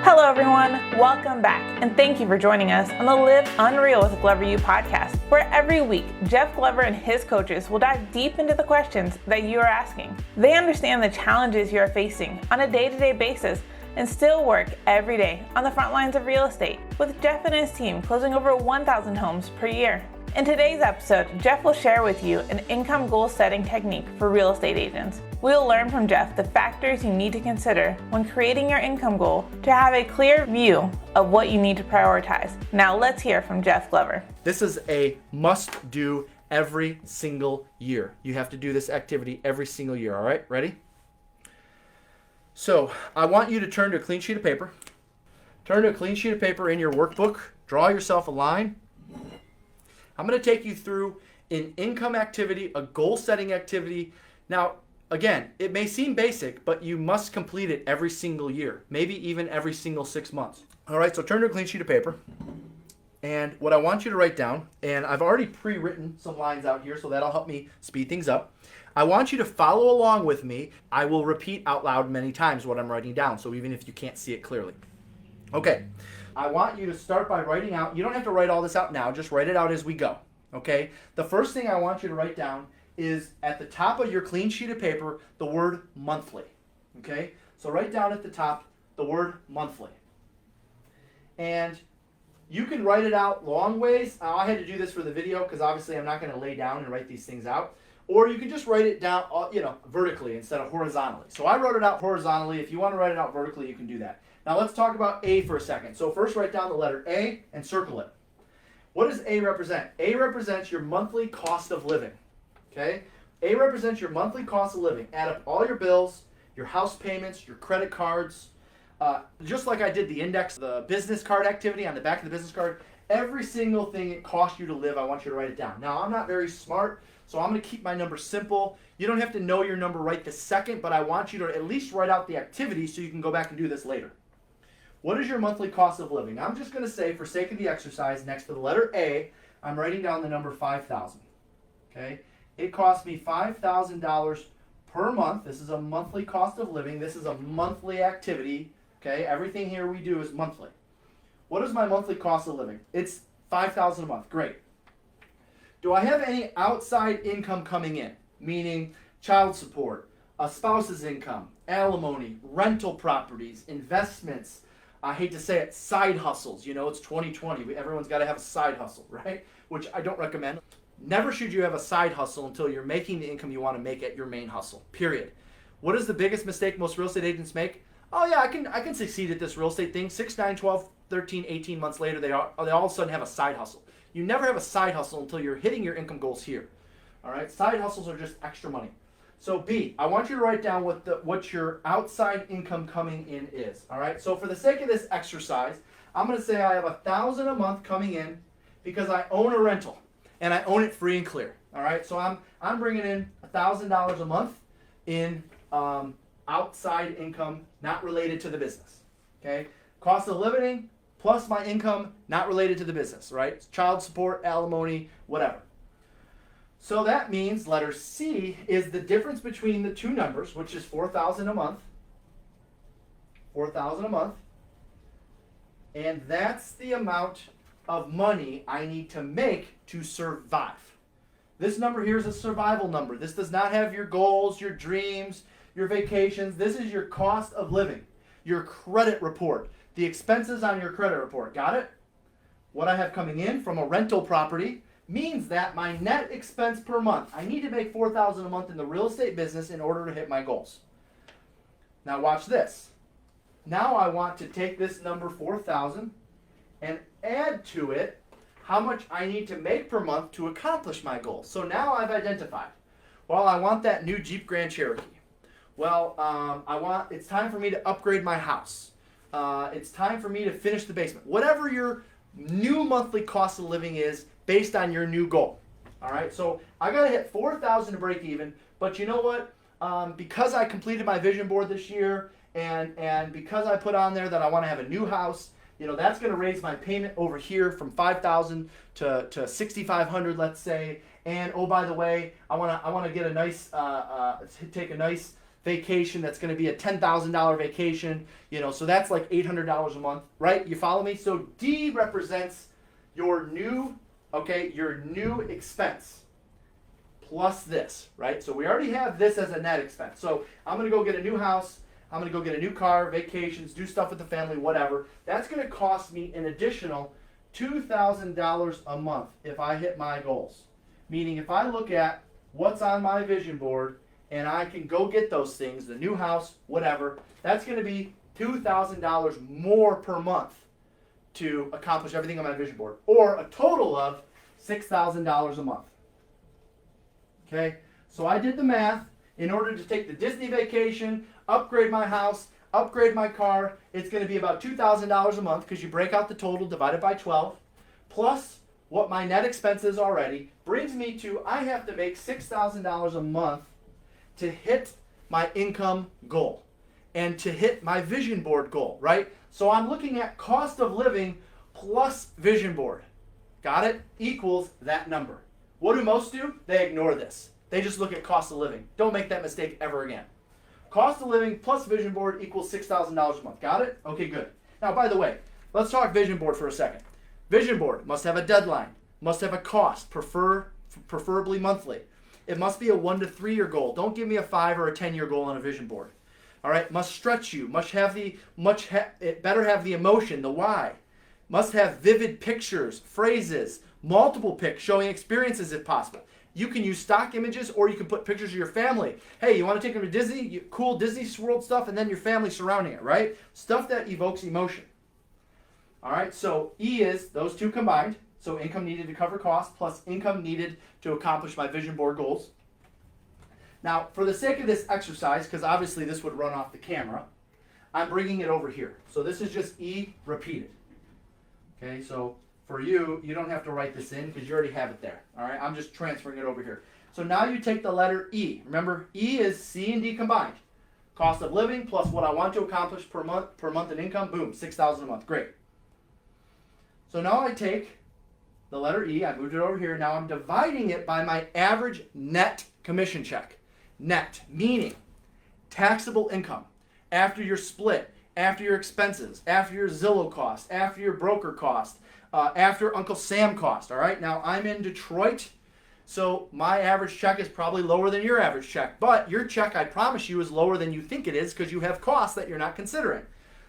Hello everyone, welcome back, and thank you for joining us on the Live Unreal with Glover U podcast, where every week Jeff Glover and his coaches will dive deep into the questions that you are asking. They understand the challenges you are facing on a day-to-day basis and still work every day on the front lines of real estate, with Jeff and his team closing over 1,000 homes per year. In today's episode, Jeff will share with you an income goal setting technique for real estate agents. We'll learn from Jeff the factors you need to consider when creating your income goal to have a clear view of what you need to prioritize. Now let's hear from Jeff Glover. This is a must-do every single year. You have to do this activity every single year, all right? Ready? So I want you to turn to a clean sheet of paper. Turn to a clean sheet of paper in your workbook. Draw yourself a line. I'm going to take you through an income activity, a goal-setting activity. Now, again, it may seem basic, but you must complete it every single year, maybe even every single 6 months. All right, so turn to a clean sheet of paper. And what I want you to write down, and I've already pre-written some lines out here, so that'll help me speed things up. I want you to follow along with me. I will repeat out loud many times what I'm writing down, so even if you can't see it clearly. Okay, I want you to start by writing out. You don't have to write all this out now, just write it out as we go, okay? The first thing I want you to write down is at the top of your clean sheet of paper, the word monthly, okay? So write down at the top the word monthly. And you can write it out long ways. I had to do this for the video because obviously I'm not going to lay down and write these things out. Or you can just write it down, vertically instead of horizontally. So I wrote it out horizontally. If you want to write it out vertically, you can do that. Now let's talk about A for a second. So first write down the letter A and circle it. What does A represent? A represents your monthly cost of living. Okay? A represents your monthly cost of living. Add up all your bills, your house payments, your credit cards, just like I did the index, the business card activity on the back of the business card. Every single thing it costs you to live, I want you to write it down. Now, I'm not very smart, so I'm going to keep my number simple. You don't have to know your number right this second, but I want you to at least write out the activity so you can go back and do this later. What is your monthly cost of living? Now, I'm just going to say, for sake of the exercise, next to the letter A, I'm writing down the number 5,000. Okay? It costs me $5,000 per month. This is a monthly cost of living. This is a monthly activity. Okay? Everything here we do is monthly. What is my monthly cost of living? It's $5,000 a month. Great. Do I have any outside income coming in? Meaning child support, a spouse's income, alimony, rental properties, investments. I hate to say it, side hustles. You know, it's 2020. Everyone's got to have a side hustle, right? Which I don't recommend. Never should you have a side hustle until you're making the income you want to make at your main hustle, period. What is the biggest mistake most real estate agents make? Oh yeah, I can succeed at this real estate thing. 6, 9, 12, 13, 18 months later, they all of a sudden have a side hustle. You never have a side hustle until you're hitting your income goals here. All right, side hustles are just extra money. So B, I want you to write down what your outside income coming in is. All right, so for the sake of this exercise, I'm going to say I have $1,000 a month coming in because I own a rental and I own it free and clear. All right, so I'm bringing in $1,000 a month in outside income not related to the business. Okay, cost of living plus my income not related to the business. Right, child support, alimony, whatever. So that means letter C is the difference between the two numbers, which is $4,000 a month. $4,000 a month. And that's the amount of money I need to make to survive. This number here is a survival number. This does not have your goals, your dreams, your vacations. This is your cost of living, your credit report, the expenses on your credit report. Got it? What I have coming in from a rental property means that my net expense per month, I need to make $4,000 a month in the real estate business in order to hit my goals. Now watch this. Now I want to take this number 4,000 and add to it how much I need to make per month to accomplish my goals. So now I've identified, well, I want that new Jeep Grand Cherokee. Well, it's time for me to upgrade my house. It's time for me to finish the basement. Whatever your new monthly cost of living is based on your new goal. All right, so I got to hit 4,000 to break even, but you know what? Because I completed my vision board this year and because I put on there that I want to have a new house, that's going to raise my payment over here from $5,000 to $6,500, let's say. And oh, by the way, I want to get a nice take a nice vacation that's going to be a $10,000 vacation, so that's like $800 a month, right? You follow me? So D represents your new expense plus this, right? So we already have this as a net expense. So I'm going to go get a new house. I'm going to go get a new car, vacations, do stuff with the family, whatever. That's going to cost me an additional $2,000 a month if I hit my goals. Meaning if I look at what's on my vision board and I can go get those things, the new house, whatever, that's going to be $2,000 more per month to accomplish everything on my vision board, or a total of $6,000 a month. Okay, so I did the math. In order to take the Disney vacation, upgrade my house, upgrade my car, it's going to be about $2,000 a month because you break out the total divided by 12, plus what my net expense is already, brings me to I have to make $6,000 a month to hit my income goal and to hit my vision board goal, right? So I'm looking at cost of living plus vision board. Got it? Equals that number. What do most do? They ignore this. They just look at cost of living. Don't make that mistake ever again. Cost of living plus vision board equals $6,000 a month. Got it? Okay, good. Now, by the way, let's talk vision board for a second. Vision board must have a deadline, must have a cost, preferably monthly. It must be a 1 to 3 year goal. Don't give me a 5 or a 10-year goal on a vision board. All right, must stretch you, it better have the emotion, the why. Must have vivid pictures, phrases, multiple pics showing experiences if possible. You can use stock images or you can put pictures of your family. Hey, you want to take them to Disney? Cool Disney World stuff, and then your family surrounding it, right? Stuff that evokes emotion. All right, so E is those two combined. So income needed to cover costs plus income needed to accomplish my vision board goals. Now, for the sake of this exercise, because obviously this would run off the camera, I'm bringing it over here. So this is just E repeated. Okay, so for you, you don't have to write this in because you already have it there. All right, I'm just transferring it over here. So now you take the letter E. Remember, E is C and D combined. Cost of living plus what I want to accomplish per month in income. Boom, $6,000 a month. Great. So now I take the letter E. I moved it over here. Now I'm dividing it by my average net commission check. Net, meaning taxable income after your split, after your expenses, after your Zillow cost, after your broker cost, after Uncle Sam cost. All right, now I'm in Detroit, so my average check is probably lower than your average check, but your check, I promise you, is lower than you think it is because you have costs that you're not considering.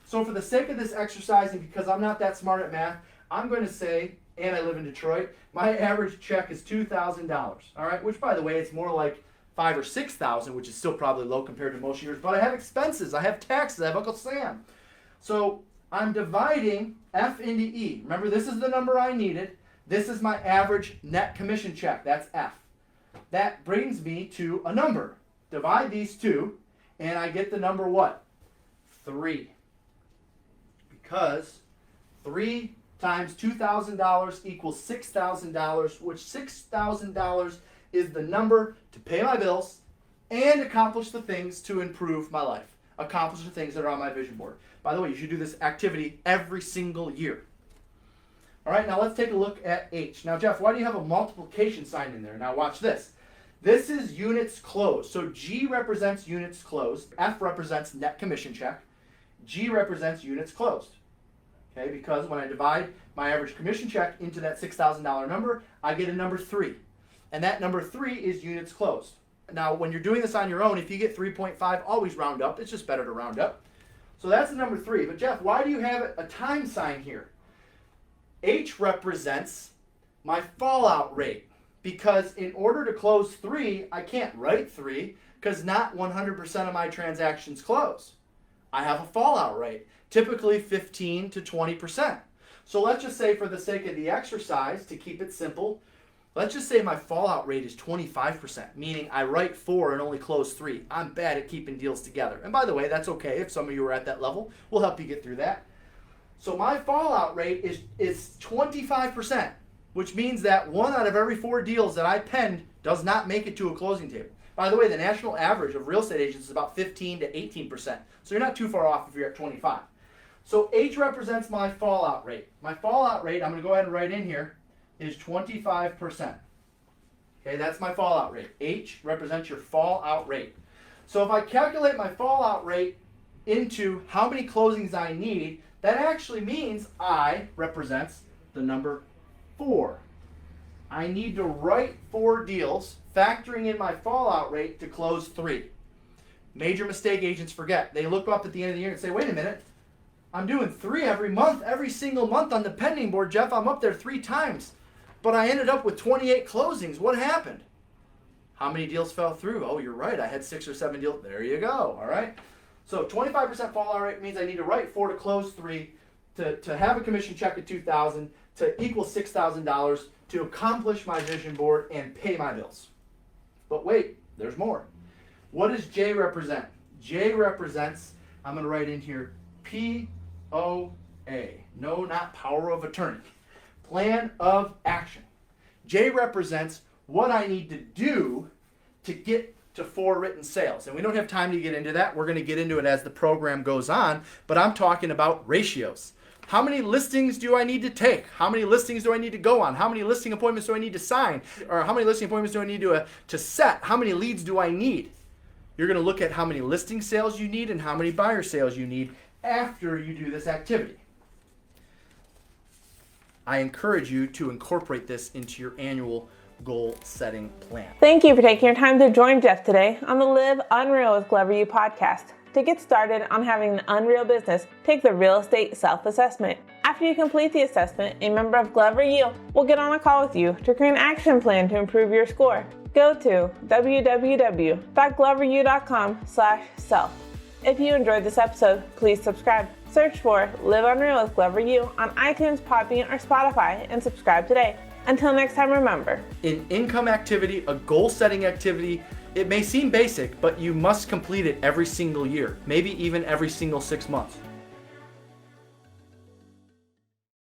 So for the sake of this exercise, and because I'm not that smart at math, I'm going to say, and I live in Detroit, my average check is $2,000. All right, which by the way, it's more like $5,000 or $6,000, which is still probably low compared to most years. But I have expenses, I have taxes, I have Uncle Sam. So I'm dividing F into E. Remember, this is the number I needed. This is my average net commission check. That's F. That brings me to a number. Divide these two, and I get the number what? 3. Because 3 times $2,000 equals $6,000, which $6,000 is the number to pay my bills and accomplish the things to improve my life. Accomplish the things that are on my vision board. By the way, you should do this activity every single year. All right, now let's take a look at H. Now, Jeff, why do you have a multiplication sign in there? Now, watch this. This is units closed. So G represents units closed. F represents net commission check. G represents units closed. Okay, because when I divide my average commission check into that $6,000 number, I get a number 3. And that number 3 is units closed. Now, when you're doing this on your own, if you get 3.5, always round up. It's just better to round up. So that's the number 3. But Jeff, why do you have a time sign here? H represents my fallout rate. Because in order to close 3, I can't write 3 because not 100% of my transactions close. I have a fallout rate, typically 15 to 20%. So let's just say for the sake of the exercise, to keep it simple, let's just say my fallout rate is 25%, meaning I write 4 and only close 3. I'm bad at keeping deals together. And by the way, that's okay. If some of you are at that level, we'll help you get through that. So my fallout rate is 25%, which means that 1 out of every 4 deals that I penned does not make it to a closing table. By the way, the national average of real estate agents is about 15 to 18%. So you're not too far off if you're at 25. So H represents my fallout rate. My fallout rate, I'm going to go ahead and write in here, is 25%. Okay, that's my fallout rate. H represents your fallout rate. So if I calculate my fallout rate into how many closings I need, that actually means I represents the number 4. I need to write 4 deals, factoring in my fallout rate to close 3. Major mistake agents forget. They look up at the end of the year and say, wait a minute, I'm doing 3 every month, every single month on the pending board, Jeff. I'm up there 3 times. But I ended up with 28 closings. What happened? How many deals fell through? Oh, you're right. I had 6 or 7 deals. There you go. All right. So 25% fallout rate means I need to write 4 to close 3, to have a commission check at $2,000, to equal $6,000, to accomplish my vision board and pay my bills. But wait, there's more. What does J represent? J represents, I'm going to write in here, POA. No, not power of attorney. Plan of action. J represents what I need to do to get to 4 written sales. And we don't have time to get into that. We're going to get into it as the program goes on. But I'm talking about ratios. How many listings do I need to take? How many listings do I need to go on? How many listing appointments do I need to sign? Or how many listing appointments do I need to set? How many leads do I need? You're going to look at how many listing sales you need and how many buyer sales you need after you do this activity. I encourage you to incorporate this into your annual goal setting plan. Thank you for taking your time to join Jeff today on the Live Unreal with Glover U podcast. To get started on having an unreal business, take the real estate self-assessment. After you complete the assessment, a member of Glover U will get on a call with you to create an action plan to improve your score. Go to www.gloveru.com/self. If you enjoyed this episode, please subscribe. Search for Live Unreal with Glover U on iTunes, Podbean, or Spotify and subscribe today. Until next time, remember. In income activity, a goal-setting activity, it may seem basic, but you must complete it every single year, maybe even every single 6 months.